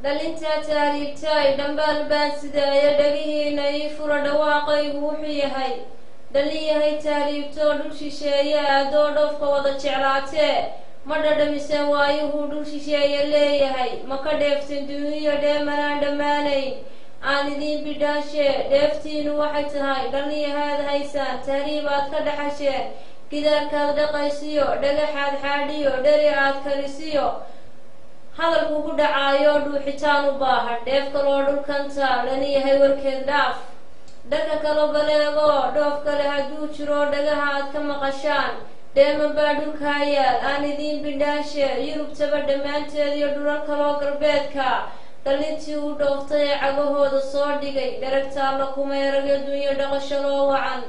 dhalinta taariibtay dhambaal baan sidaaya dhagihiina ii fura dhawaaqaygu wuxuu yahay dhalin yahay taariibtoo dhul shisheeye aadoo dhoofka wada jeclaatee ma dhadhamiseen waayuhuu dhul shisheeye leeyahay ma ka dheeftin duniyo dheemanaan dhammaanayn aan idiin bidhaashee dheeftiinu waxay tahay dhallinyahaad haysaan tahriib aad ka dhaxasheen gidaarkaad dhaqaysiyo dhagaxaad xaadhiyo dheri aad karisiyo hadalkugu dhacaayo dhuuxitaan u baahan dheef kaloo dhulkanta lani yahay warkeed dhaaf dhanka kalo baleego dhoof kale hadduu jiro dhagaha aad ka maqashaan dheeman baa dhulkaa yaal aan idiin bidhaashe yurubtaba dhammaanteed iyo dhulal kaloo galbeedka dhalintii u dhooftay ee cagahooda soo dhigay dharagtaalla kumeerag adduunyo dhaqasho loo wacan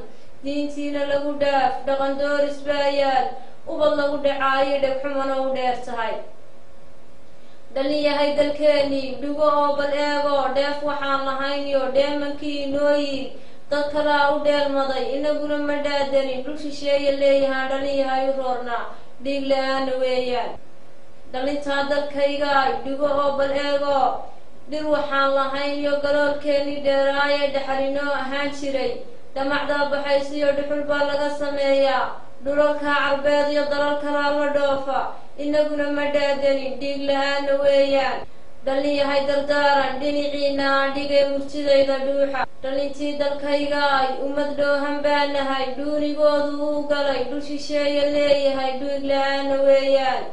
diintiina lagu dhaaf dhaqan dooris baa yaal ubad lagu dhacaayo dhegxumana u dheer tahay dhalin yahay dalkeenii dhigo oo bal eego dheef waxaan lahayn iyo dheemankii inooyin dad kalaa u dheelmaday inaguna ma dhaadanin dhul shisheeye leeyahaan dhalin yahay u roornaa dhiig la-aana weeyaan dhalintaa dalkaygaay dhigo oo bal eego dhir waxaan lahayn iyo galoolkeenii dheeraaye dhaxalinoo ahaan jiray dhamacdaa baxaysiyo dhuxul baa laga sameeyaa dhulalka carbeed iyo dalal kalaa la dhoofa inaguna ma dhaadanin dhiig la-aana weeyaan dhalin yahay dardaaran dhinaciina aan dhigay murtidayda dhuuxa dhalintii dalkaygaay ummad dhoohan baanahay dhuunigoodu uu galay dhul shisheeye leeyahay dhiig la-aana weeyaan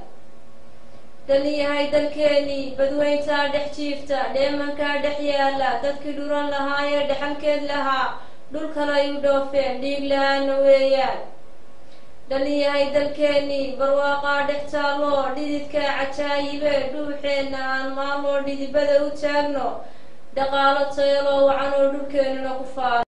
dhalin yahay dalkeenii badweyntaa dhex jiifta dheemankaa dhex yaala dadkii dhuran lahaayee dhexalkeed lahaa dhul kalay u dhoofeen dhiig la-aana weeyaan dhalin yahay dalkeenii barwaaqaa dhex taalloo dhididkaa cajaayibe dhuuxeenna aan maalmoo dhidibada u taagno dhaqaalo tayaloo wacanoo dhulkeenuna ku faaro